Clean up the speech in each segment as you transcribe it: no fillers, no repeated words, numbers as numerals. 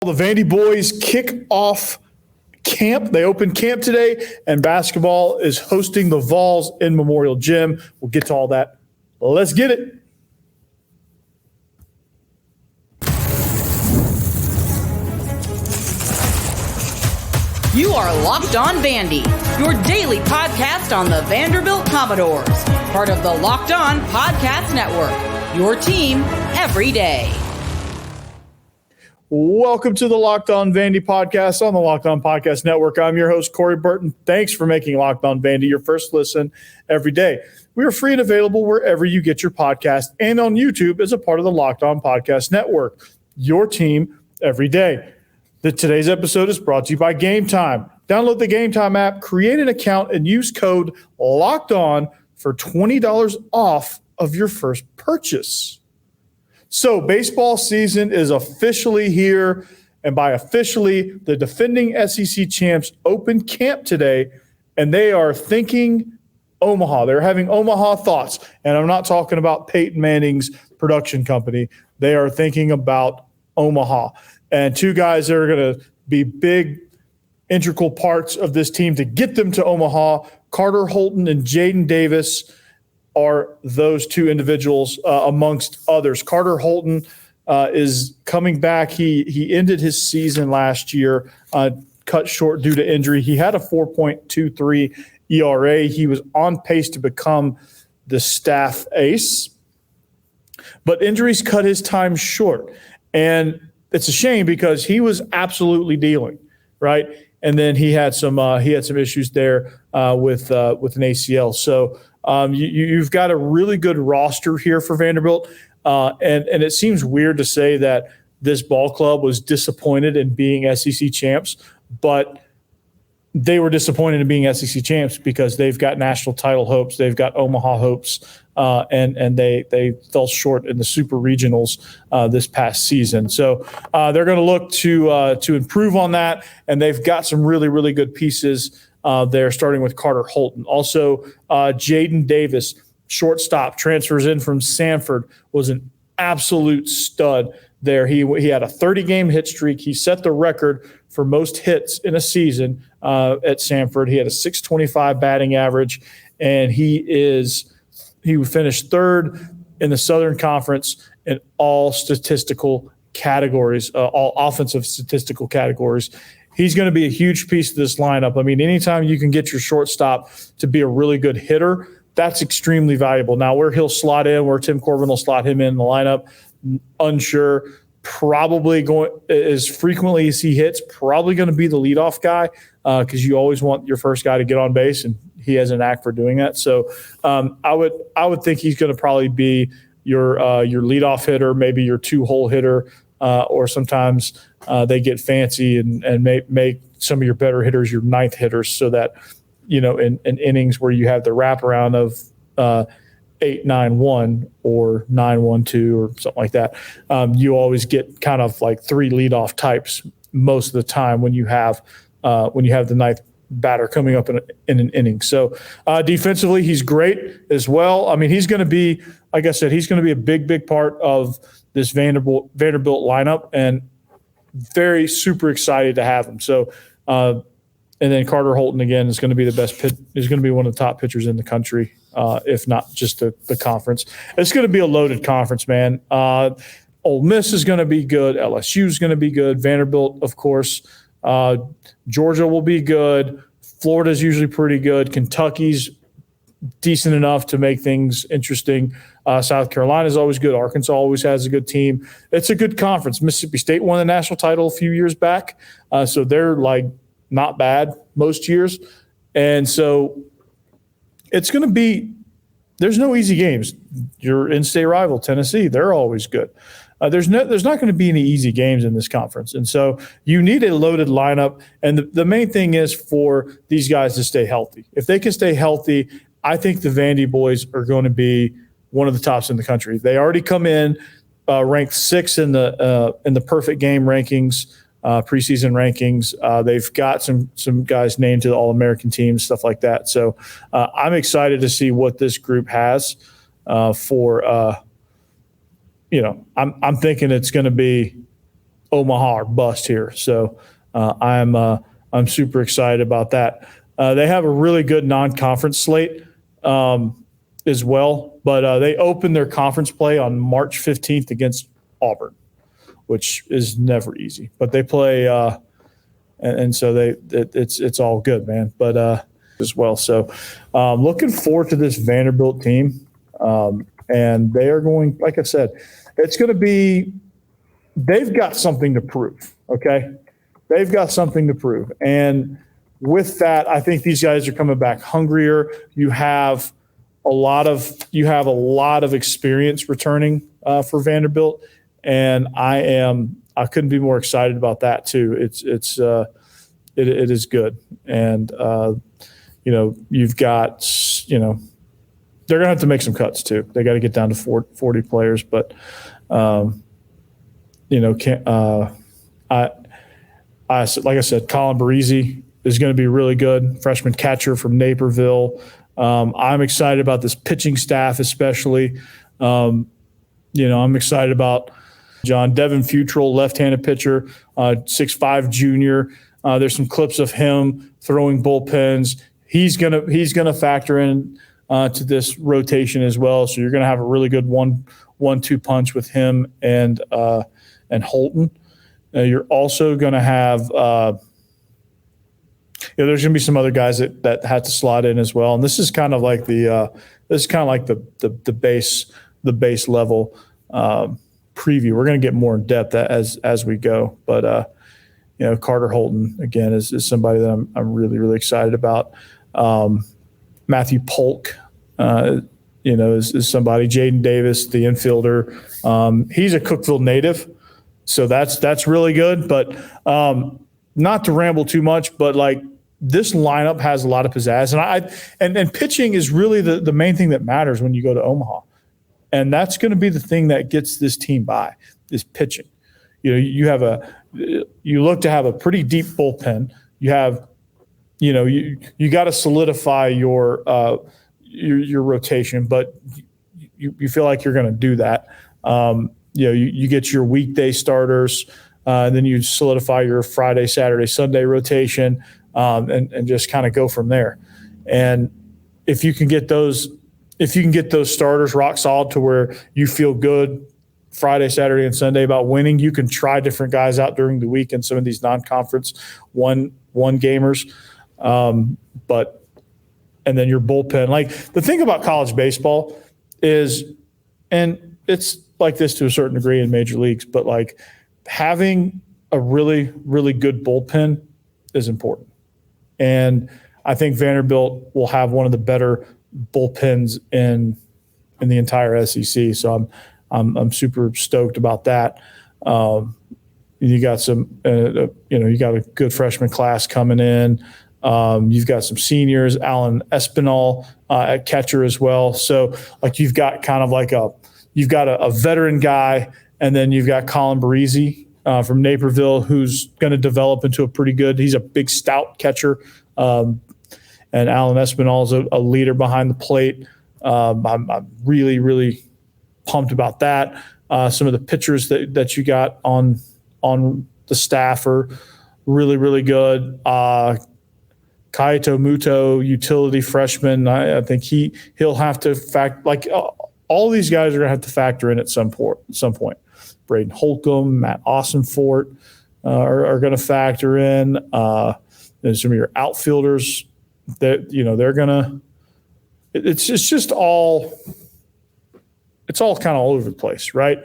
The Vandyboys kick off camp. They open camp today, and basketball is hosting the Vols in Memorial Gym. We'll get to all that. Let's get it. You are Locked On Vandy, your daily podcast on the Vanderbilt Commodores, part of the Locked On Podcast Network, your team every day. Welcome to the Locked On Vandy podcast on the Locked On Podcast Network. I'm your host, Corey Burton. Thanks for making Locked On Vandy your first listen every day. We are free and available wherever you get your podcast and on YouTube as a part of the Locked On Podcast Network, your team every day. Today's episode is brought to you by Gametime. Download the Gametime app, create an account, and use code LOCKEDON for $20 off of your first purchase. So baseball season is officially here, and by officially, the defending SEC champs open camp today, and they are thinking Omaha. They're having Omaha thoughts, and I'm not talking about Peyton Manning's production company. They are thinking about Omaha, and two guys that are going to be big, integral parts of this team to get them to Omaha, Holton and Jayden Davis, are those two individuals amongst others. Holton is coming back. He ended his season last year, cut short due to injury. He had a 4.23 ERA. He was on pace to become the staff ace, but injuries cut his time short. And it's a shame because he was absolutely dealing, right? And then he had some issues there with an ACL. So you've got a really good roster here for Vanderbilt, and it seems weird to say that this ball club was disappointed in being SEC champs, but they were disappointed in being SEC champs because they've got national title hopes, they've got Omaha hopes, and they fell short in the super regionals this past season. So they're going to look to improve on that, and they've got some really, really good pieces there, starting with Holton. Also, Jayden Davis, shortstop, transfers in from Samford, was an absolute stud there. He had a 30-game hit streak. He set the record for most hits in a season at Samford. He had a .625 batting average, and he finished third in the Southern Conference in all statistical categories, all offensive statistical categories. He's going to be a huge piece of this lineup. I mean, anytime you can get your shortstop to be a really good hitter, that's extremely valuable. Now, where he'll slot in, where Tim Corbin will slot him in the lineup, unsure. Probably going as frequently as he hits, probably going to be the leadoff guy because you always want your first guy to get on base, and he has a knack for doing that. So I would think he's going to probably be your leadoff hitter, maybe your two-hole hitter, or sometimes they get fancy and make some of your better hitters your ninth hitters, so that in innings where you have the wraparound of 8-9-1 or 9-1-2 or something like that, you always get kind of like three leadoff types most of the time when you have the ninth batter coming up in an inning. So defensively, he's great as well. I mean, he's going to be, like I said, he's going to be a big part of this Vanderbilt lineup, and very super excited to have him. So, and then Holton again is going to be the best is going to be one of the top pitchers in the country, if not just the conference. It's going to be a loaded conference, man. Ole Miss is going to be good. LSU is going to be good. Vanderbilt, of course. Georgia will be good. Florida's usually pretty good. Kentucky's decent enough to make things interesting. South Carolina is always good. Arkansas always has a good team. It's a good conference. Mississippi State won the national title a few years back, so they're like not bad most years. And so it's going to be – there's no easy games. Your in-state rival, Tennessee, they're always good. There's not going to be any easy games in this conference. And so you need a loaded lineup. And the main thing is for these guys to stay healthy. If they can stay healthy, I think the Vandyboys are going to be one of the tops in the country. They already come in ranked 6th in the perfect game rankings, preseason rankings. They've got some guys named to the All-American teams, stuff like that. So I'm excited to see what this group has for I'm thinking it's going to be Omaha or bust here. So I'm super excited about that. They have a really good non-conference slate as well, but they open their conference play on March 15th against Auburn, which is never easy. But they play, and so it's all good, man. But as well, so looking forward to this Vanderbilt team, and they are going. Like I said, it's going to be. They've got something to prove. Okay, they've got something to prove, and with that, I think these guys are coming back hungrier. You have a lot of experience returning for Vanderbilt, and I couldn't be more excited about that too. It is good, and you've got they're gonna have to make some cuts too. They got to get down to 40 players, but like I said, Colin Barisi is going to be really good, freshman catcher from Naperville. I'm excited about this pitching staff, especially. I'm excited about John Devin Futrell, left-handed pitcher, 6'5" junior. There's some clips of him throwing bullpens. He's gonna factor in to this rotation as well. So you're gonna have a really good 1-2 punch with him and Holton. You're also gonna have there's gonna be some other guys that had to slot in as well. And this is kind of like the base level preview. We're gonna get more in depth as we go, but Carter Holton again is somebody that I'm really, really excited about. Matthew Polk, is somebody. Jayden Davis, the infielder. He's a Cookeville native, so that's really good. But not to ramble too much, but like this lineup has a lot of pizzazz, and pitching is really the main thing that matters when you go to Omaha, and that's going to be the thing that gets this team by is pitching. You look to have a pretty deep bullpen. You have, you got to solidify your rotation, but you feel like you're going to do that. You get your weekday starters, and then you solidify your Friday, Saturday, Sunday rotation, and just kind of go from there. And if you can get those starters rock solid to where you feel good Friday, Saturday, and Sunday about winning, you can try different guys out during the week in some of these non-conference one gamers. And then your bullpen. Like the thing about college baseball is, and it's like this to a certain degree in major leagues, but like having a really, really good bullpen is important. And I think Vanderbilt will have one of the better bullpens in the entire SEC. So I'm super stoked about that. You got you got a good freshman class coming in. You've got some seniors, Alan Espinal at catcher as well. So like you've got kind of like you've got a veteran guy, and then you've got Colin Barisi from Naperville, who's going to develop into a pretty good. He's a big, stout catcher, and Alan Espinal is a leader behind the plate. I'm really, really pumped about that. Some of the pitchers that you got on the staff are really, really good. Kaito Muto, utility freshman. I think he'll have to all these guys are going to have to factor in at some point. Braden Holcomb, Matt Austinfort are going to factor in. And some of your outfielders that they're going to. It's just all. It's all kind of all over the place, right?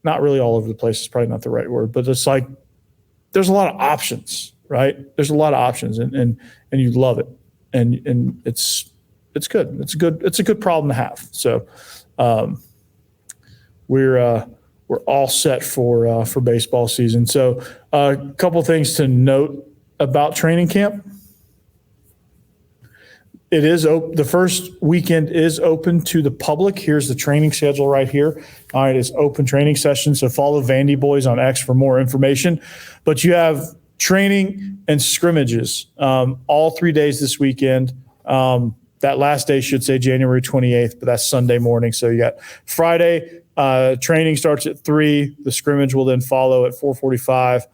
Not really all over the place is probably not the right word, but it's like there's a lot of options, right? There's a lot of options, and you love it, and it's good. It's a good problem to have. So we're all set for baseball season. So a couple things to note about training camp. It is the first weekend is open to the public. Here's the training schedule right here. All right, it's open training session, so follow Vandyboys on X for more information. But you have training and scrimmages all 3 days this weekend. That last day should say January 28th, but that's Sunday morning. So you got Friday, Training starts at 3. The scrimmage will then follow at 4:45.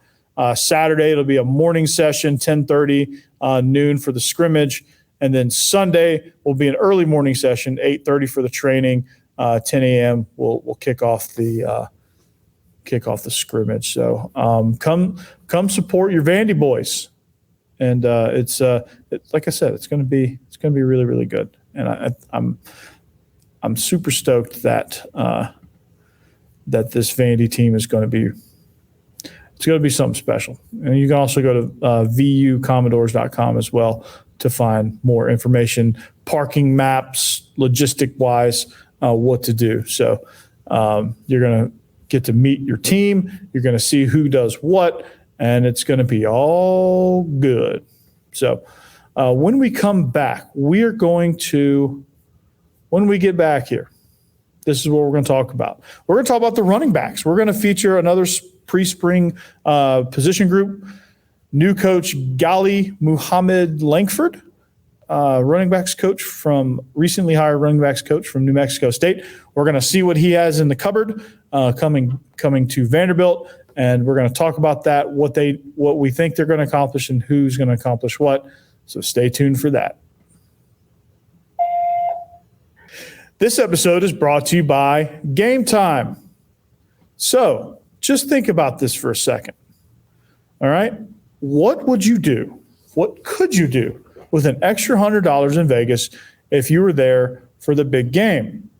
Saturday, it'll be a morning session, 10:30, noon for the scrimmage. And then Sunday will be an early morning session, 8:30 for the training, 10 a.m. We'll kick off the scrimmage. So come support your Vandyboys. And it's like I said, it's going to be really, really good. And I'm super stoked that this Vandy team is going to be. It's going to be something special. And you can also go to vucommodores.com as well to find more information, parking maps, logistic-wise, what to do. So you're going to get to meet your team. You're going to see who does what, and it's going to be all good. So when we come back, when we get back here, this is what we're going to talk about. We're going to talk about the running backs. We're going to feature another pre-spring position group. New coach Gali Muhammad Langford, recently hired running backs coach from New Mexico State. We're going to see what he has in the cupboard coming to Vanderbilt, and we're going to talk about that, what we think they're going to accomplish and who's going to accomplish what. So stay tuned for that. This episode is brought to you by Gametime. So just think about this for a second. All right? What would you do? What could you do with an extra $100 in Vegas if you were there for the big game?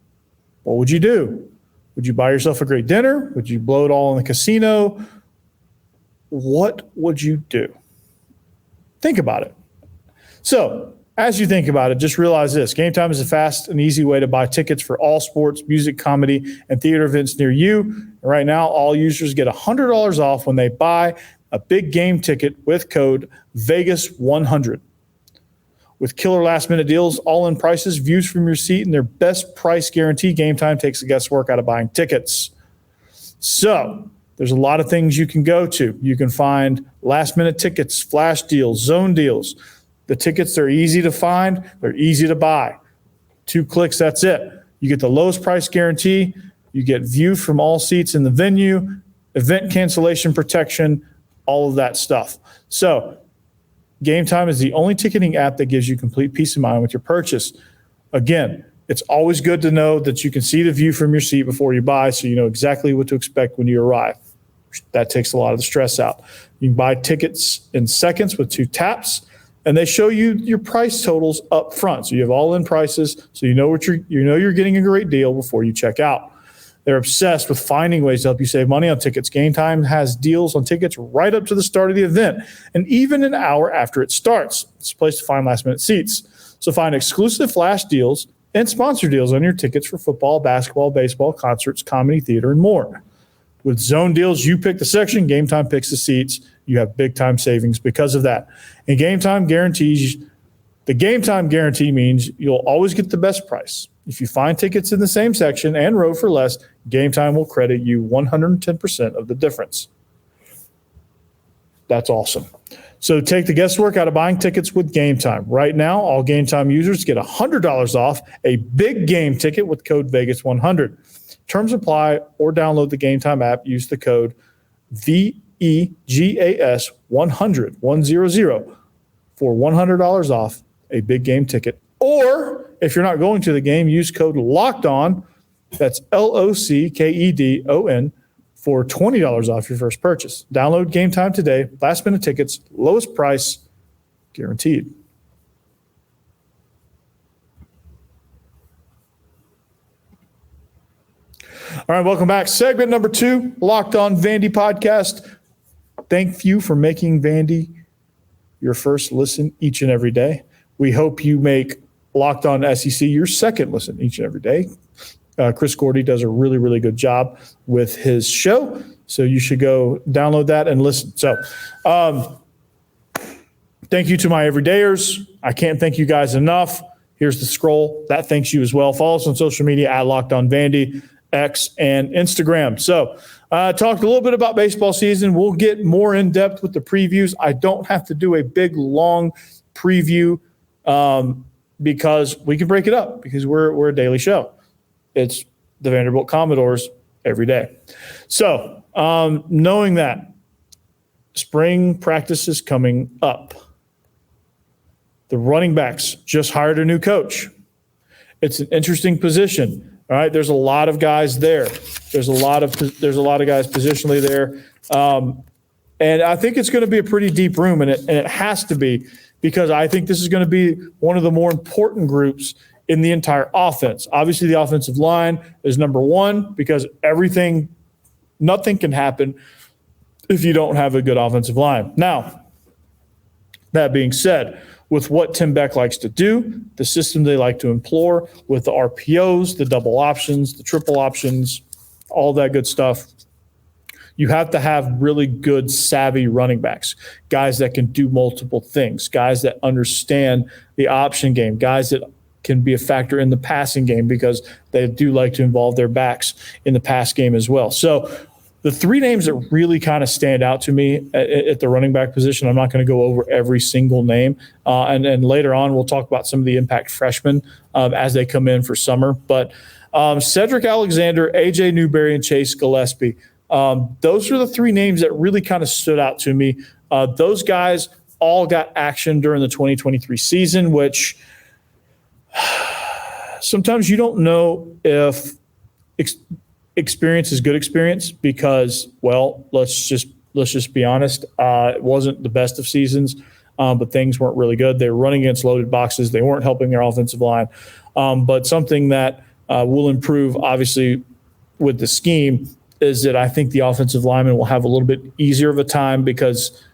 What would you do? Would you buy yourself a great dinner? Would you blow it all in the casino? What would you do? Think about it. So, as you think about it, just realize this. Gametime is a fast and easy way to buy tickets for all sports, music, comedy, and theater events near you. Right now, all users get $100 off when they buy a big game ticket with code VEGAS100. With killer last-minute deals, all-in prices, views from your seat, and their best price guarantee, Gametime takes the guesswork out of buying tickets. So there's a lot of things you can go to. You can find last-minute tickets, flash deals, zone deals. The tickets are easy to find. They're easy to buy. 2 clicks, that's it. You get the lowest price guarantee. You get view from all seats in the venue, event cancellation protection, all of that stuff. So Gametime is the only ticketing app that gives you complete peace of mind with your purchase. Again, it's always good to know that you can see the view from your seat before you buy, so you know exactly what to expect when you arrive. That takes a lot of the stress out. You can buy tickets in seconds with 2 taps. And they show you your price totals up front. So you have all-in prices, so you know you're getting a great deal before you check out. They're obsessed with finding ways to help you save money on tickets. Gametime has deals on tickets right up to the start of the event and even an hour after it starts. It's a place to find last-minute seats. So find exclusive flash deals and sponsor deals on your tickets for football, basketball, baseball, concerts, comedy, theater, and more. With zone deals, you pick the section, Gametime picks the seats. You have big-time savings because of that. And Gametime guarantee means you'll always get the best price. If you find tickets in the same section and row for less, Gametime will credit you 110% of the difference. That's awesome. So take the guesswork out of buying tickets with Gametime. Right now, all Gametime users get $100 off a big game ticket with code VEGAS100. Terms apply, or download the Gametime app. Use the code VEGAS100 for $100 off a big game ticket. Or if you're not going to the game, use code LOCKEDON. That's LOCKEDON for $20 off your first purchase. Download Gametime today. Last minute tickets, lowest price, guaranteed. All right, welcome back. Segment number 2, Locked On Vandy podcast. Thank you for making Vandy your first listen each and every day. We hope you make Locked On SEC your second listen each and every day. Chris Gordy does a really, really good job with his show, so you should go download that and listen. So thank you to my everydayers. I can't thank you guys enough. Here's the scroll. That thanks you as well. Follow us on social media at Locked On Vandy, X, and Instagram. So talked a little bit about baseball season. We'll get more in depth with the previews. I don't have to do a big, long preview because we can break it up because we're a daily show. It's the Vanderbilt Commodores every day. So knowing that, spring practice is coming up. The running backs just hired a new coach. It's an interesting position. All right, there's a lot of guys there. There's a lot of guys positionally there, and I think it's going to be a pretty deep room, and it has to be, because I think this is going to be one of the more important groups in the entire offense. Obviously, the offensive line is number one, because nothing can happen if you don't have a good offensive line. Now, that being said, with what Tim Beck likes to do, the system they like to employ, with the RPOs, the double options, the triple options, all that good stuff, you have to have really good, savvy running backs, guys that can do multiple things, guys that understand the option game, guys that can be a factor in the passing game, because they do like to involve their backs in the pass game as well. So the three names that really kind of stand out to me at the running back position, I'm not going to go over every single name. And later on, we'll talk about some of the impact freshmen as they come in for summer. But Cedric Alexander, A.J. Newberry, and Chase Gillespie, those are the three names that really kind of stood out to me. Those guys all got action during the 2023 season, which sometimes you don't know if experience is good experience, because, well, let's just be honest. It wasn't the best of seasons, but things weren't really good. They were running against loaded boxes. They weren't helping their offensive line. But something that will improve, obviously, with the scheme is that I think the offensive linemen will have a little bit easier of a time, because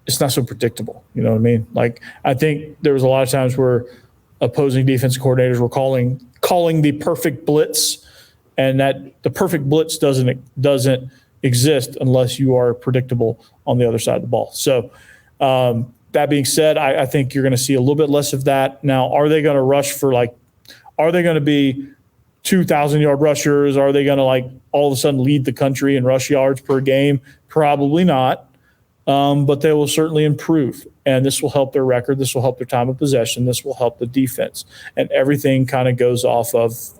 it's not so predictable. You know what I mean? Like, I think there was a lot of times where opposing defensive coordinators were calling the perfect blitz, and that the perfect blitz doesn't exist unless you are predictable on the other side of the ball. So that being said, I think you're going to see a little bit less of that. Now, are they going to rush for are they going to be 2,000-yard rushers? Are they going to all of a sudden lead the country in rush yards per game? Probably not, but they will certainly improve. And this will help their record. This will help their time of possession. This will help the defense. And everything kind of goes off of –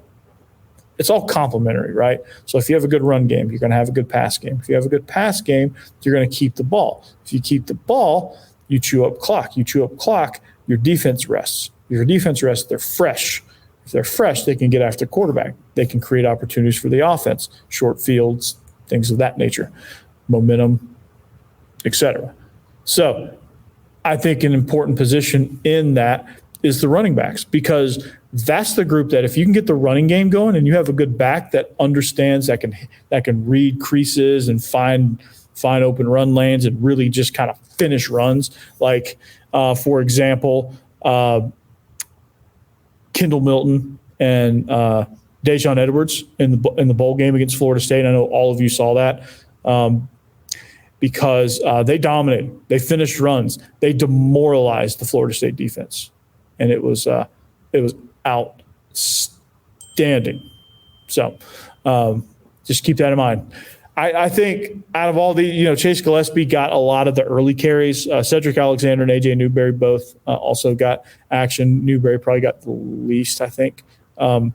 it's all complementary, right? So if you have a good run game, you're going to have a good pass game. If you have a good pass game, you're going to keep the ball. If you keep the ball, you chew up clock. You chew up clock, your defense rests. Your defense rests, they're fresh. If they're fresh, they can get after quarterback. They can create opportunities for the offense, short fields, things of that nature, momentum, etc. So I think an important position in that is the running backs, because that's the group that if you can get the running game going and you have a good back that understands, that can read creases and find open run lanes and really just kind of finish runs. Like, for example, Kendall Milton and Dejon Edwards in the bowl game against Florida State. I know all of you saw that because they dominated. They finished runs. They demoralized the Florida State defense, and it was outstanding. So just keep that in mind. I think out of all the, Chase Gillespie got a lot of the early carries. Cedric Alexander and A.J. Newberry both also got action. Newberry probably got the least, I think. But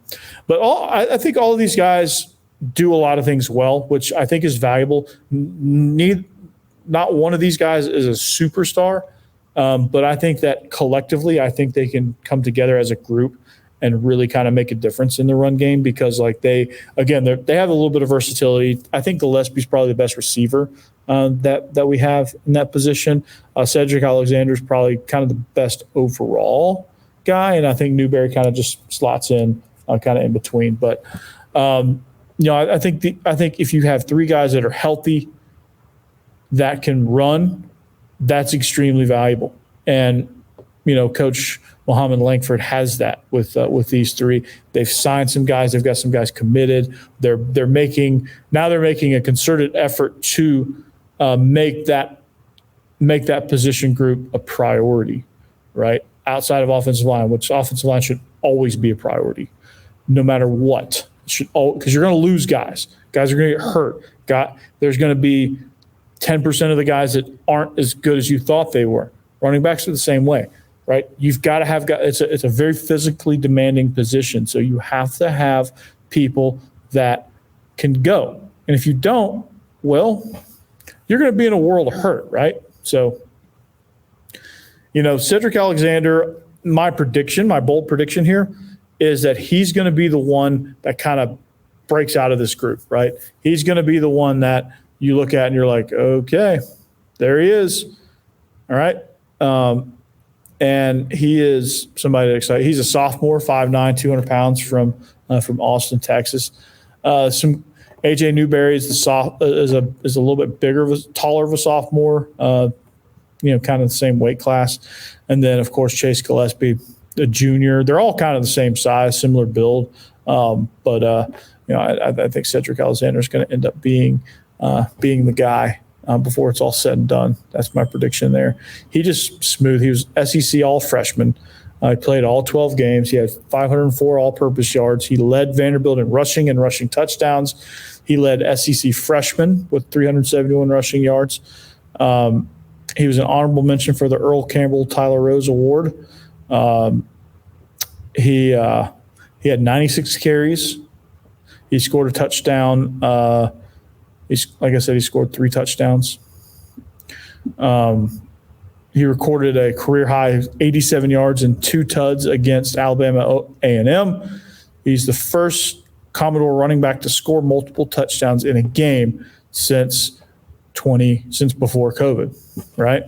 I think all of these guys do a lot of things well, which I think is valuable. Not one of these guys is a superstar, but I think that collectively, I think they can come together as a group and really kind of make a difference in the run game, because they have a little bit of versatility. I think Gillespie's probably the best receiver that we have in that position. Cedric Alexander's probably kind of the best overall guy, and I think Newberry kind of just slots in kind of in between. But I think if you have three guys that are healthy that can run, that's extremely valuable. And Coach Muhammad Langford has that with these three. They've signed some guys. They've got some guys committed. They're making a concerted effort to make that position group a priority, right? Outside of offensive line, which offensive line should always be a priority, no matter what. Because you're going to lose guys. Guys are going to get hurt. There's going to be 10% of the guys that aren't as good as you thought they were. Running backs are the same way. Right, you've got to have guys. It's a very physically demanding position, so you have to have people that can go. And if you don't, well, you're going to be in a world of hurt, right? So, Cedric Alexander, my bold prediction here is that he's going to be the one that kind of breaks out of this group, right? He's going to be the one that you look at and you're like, okay, there he is. All right. And he is somebody excited. He's a sophomore, 5'9", 200 pounds from Austin, Texas. Some AJ Newberry is is a little bit taller of a sophomore, kind of the same weight class. And then of course, Chase Gillespie, a junior. They're all kind of the same size, similar build. But I think Cedric Alexander is going to end up being the guy before it's all said and done. That's my prediction there. He just smooth. He was SEC all freshman. He played all 12 games. He had 504 all-purpose yards. He led Vanderbilt in rushing and rushing touchdowns. He led SEC freshmen with 371 rushing yards. He was an honorable mention for the Earl Campbell Tyler Rose Award. He had 96 carries. He scored a touchdown. Like I said, he scored 3 touchdowns. He recorded a career high 87 yards and 2 tuds against Alabama A&M. He's the first Commodore running back to score multiple touchdowns in a game since before COVID, right?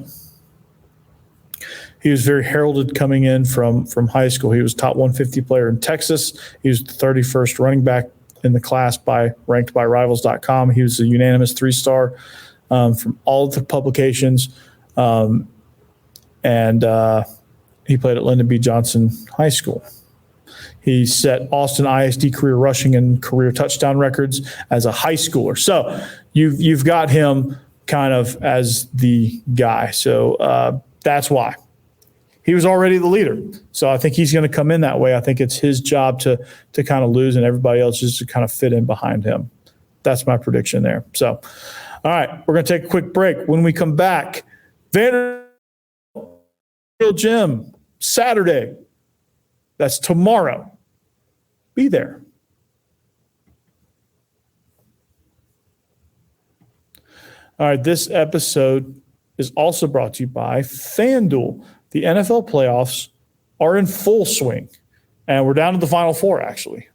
He was very heralded coming in from high school. He was top 150 player in Texas. He was the 31st running back in the class ranked by Rivals.com. He was a unanimous 3-star from all of the publications. And he played at Lyndon B. Johnson High School. He set Austin ISD career rushing and career touchdown records as a high schooler. So you've got him kind of as the guy. So that's why. He was already the leader. So I think he's going to come in that way. I think it's his job to kind of lose and everybody else just to kind of fit in behind him. That's my prediction there. So, all right, we're going to take a quick break. When we come back, Vanderbilt Gym, Saturday. That's tomorrow. Be there. All right, this episode is also brought to you by FanDuel. The NFL playoffs are in full swing, and we're down to the Final Four, actually.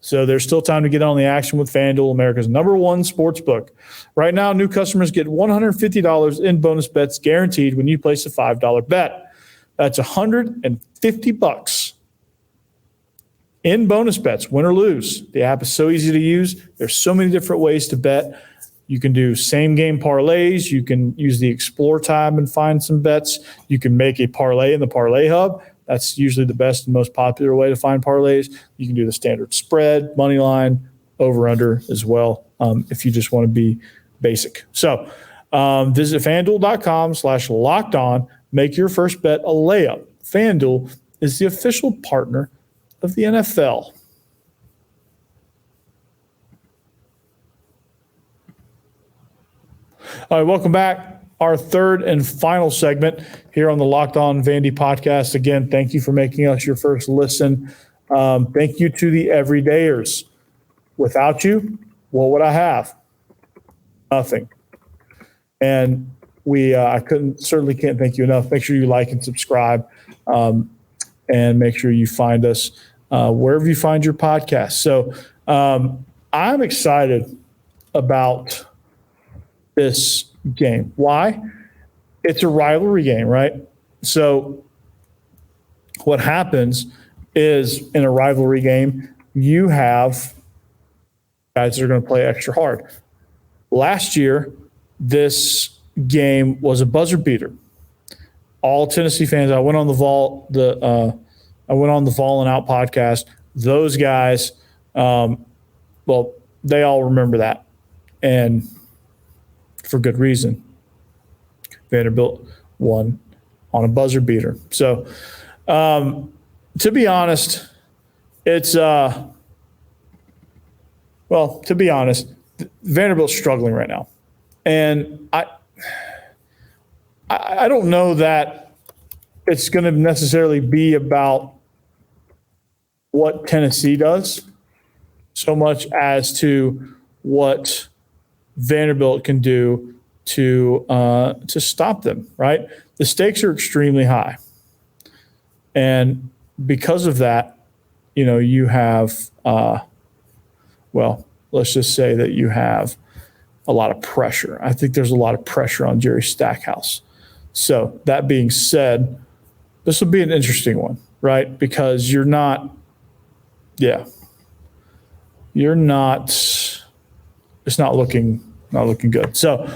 So there's still time to get on the action with FanDuel, America's #1 sports book. Right now, new customers get $150 in bonus bets guaranteed when you place a $5 bet. That's $150 in bonus bets, win or lose. The app is so easy to use. There's so many different ways to bet. You can do same-game parlays. You can use the Explore tab and find some bets. You can make a parlay in the Parlay Hub. That's usually the best and most popular way to find parlays. You can do the standard spread, money line, over-under as well if you just want to be basic. So visit FanDuel.com/lockedon. Make your first bet a layup. FanDuel is the official partner of the NFL. All right, welcome back. Our third and final segment here on the Locked On Vandy podcast. Again, thank you for making us your first listen. Thank you to the everydayers. Without you, what would I have? Nothing. And I certainly can't thank you enough. Make sure you like and subscribe, and make sure you find us wherever you find your podcast. So I'm excited about this game. Why? It's a rivalry game, right? So what happens is in a rivalry game, you have guys that are going to play extra hard. Last year, this game was a buzzer beater. All Tennessee fans, I went on the Vol and Out podcast. Those guys, they all remember that. And for good reason. Vanderbilt won on a buzzer beater. So, to be honest, Vanderbilt's struggling right now. And I don't know that it's going to necessarily be about what Tennessee does. so much as to what Vanderbilt can do to stop them, right? The stakes are extremely high. And because of that, you have, let's just say that you have a lot of pressure. I think there's a lot of pressure on Jerry Stackhouse. So that being said, this will be an interesting one, right? Because it's not looking good. So,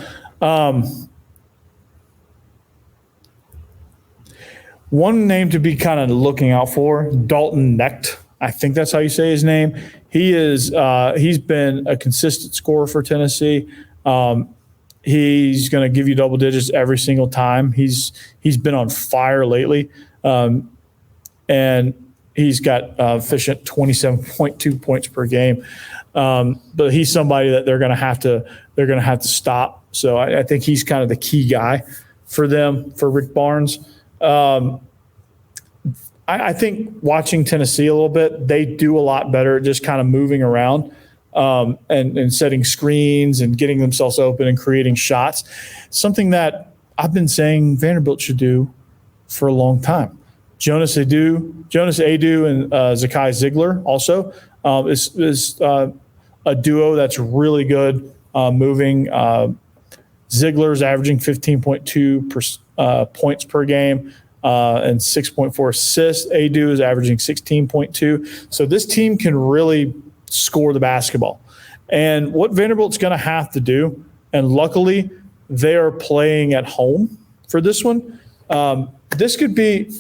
one name to be kind of looking out for, Dalton Knecht. I think that's how you say his name. He's been a consistent scorer for Tennessee. He's going to give you double digits every single time. He's been on fire lately, and he's got efficient 27.2 points per game. But he's somebody that they're going to have to stop. So I think he's kind of the key guy for them, for Rick Barnes. I think watching Tennessee a little bit, they do a lot better at just kind of moving around and setting screens and getting themselves open and creating shots. Something that I've been saying Vanderbilt should do for a long time. Jonas Adu and Zakai Ziegler also is a duo that's really good moving. Ziegler's averaging 15.2 points per game and 6.4 assists. Adu is averaging 16.2. So this team can really score the basketball. And what Vanderbilt's going to have to do, and luckily they are playing at home for this one, this could be,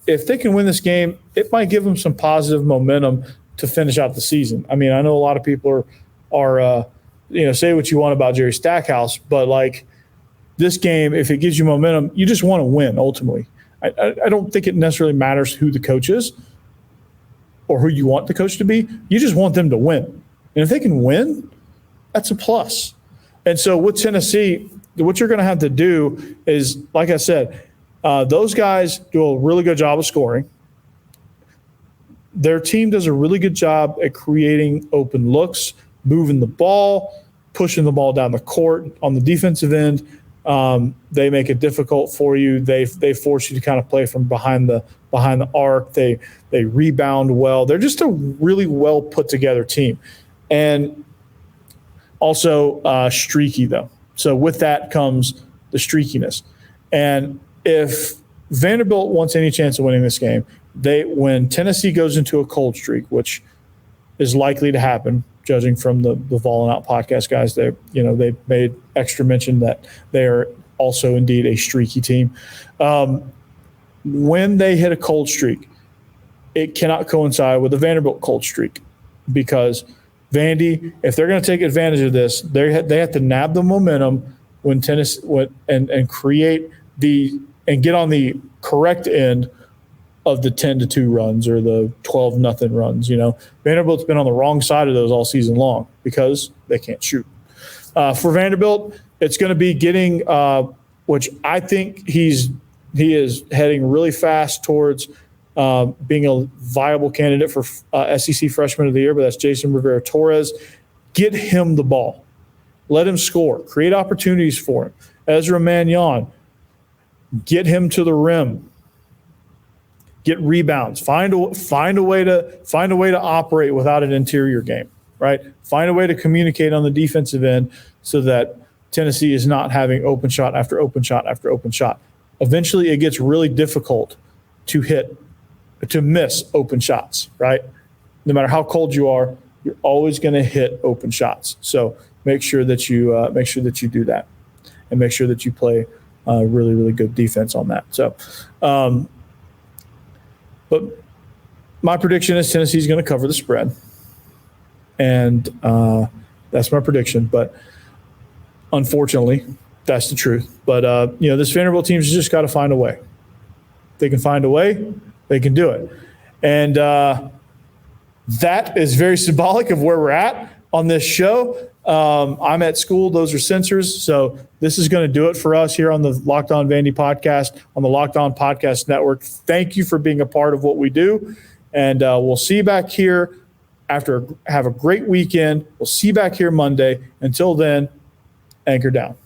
if they can win this game, it might give them some positive momentum to finish out the season. I mean, I know a lot of people are say what you want about Jerry Stackhouse, but like this game, if it gives you momentum, you just want to win ultimately. I don't think it necessarily matters who the coach is or who you want the coach to be. You just want them to win. And if they can win, that's a plus. And so with Tennessee, what you're going to have to do is, like I said, those guys do a really good job of scoring. Their team does a really good job at creating open looks, moving the ball, pushing the ball down the court. On the defensive end, they make it difficult for you. They force you to kind of play from behind the arc. They rebound well. They're just a really well put together team, and also streaky though. So with that comes the streakiness. And if Vanderbilt wants any chance of winning this game, when Tennessee goes into a cold streak, which is likely to happen, judging from the Vol and Out podcast guys, they made extra mention that they are also indeed a streaky team. When they hit a cold streak, it cannot coincide with a Vanderbilt cold streak, because Vandy, if they're going to take advantage of this, they have to nab the momentum when Tennessee and create and get on the correct end of the 10-2 runs or the 12-0 runs. Vanderbilt's been on the wrong side of those all season long because they can't shoot. For Vanderbilt, it's going to be getting, which I think he is heading really fast towards being a viable candidate for SEC Freshman of the Year, but that's Jason Rivera-Torres. Get him the ball. Let him score. Create opportunities for him. Ezra Mannion, get him to the rim. Get rebounds. Find a way to operate without an interior game, right? Find a way to communicate on the defensive end so that Tennessee is not having open shot after open shot after open shot. Eventually, it gets really difficult to miss open shots, right? No matter how cold you are, you're always going to hit open shots. So make sure that you do that, and make sure that you play really, really good defense on that. So. But my prediction is Tennessee's going to cover the spread, and that's my prediction. But unfortunately, that's the truth. But this Vanderbilt team's just got to find a way. If they can find a way, they can do it, and that is very symbolic of where we're at on this show. I'm at school. Those are sensors. So this is going to do it for us here on the Locked On Vandy podcast, on the Locked On Podcast Network. Thank you for being a part of what we do. And we'll see you back here Have a great weekend. We'll see you back here Monday. Until then, anchor down.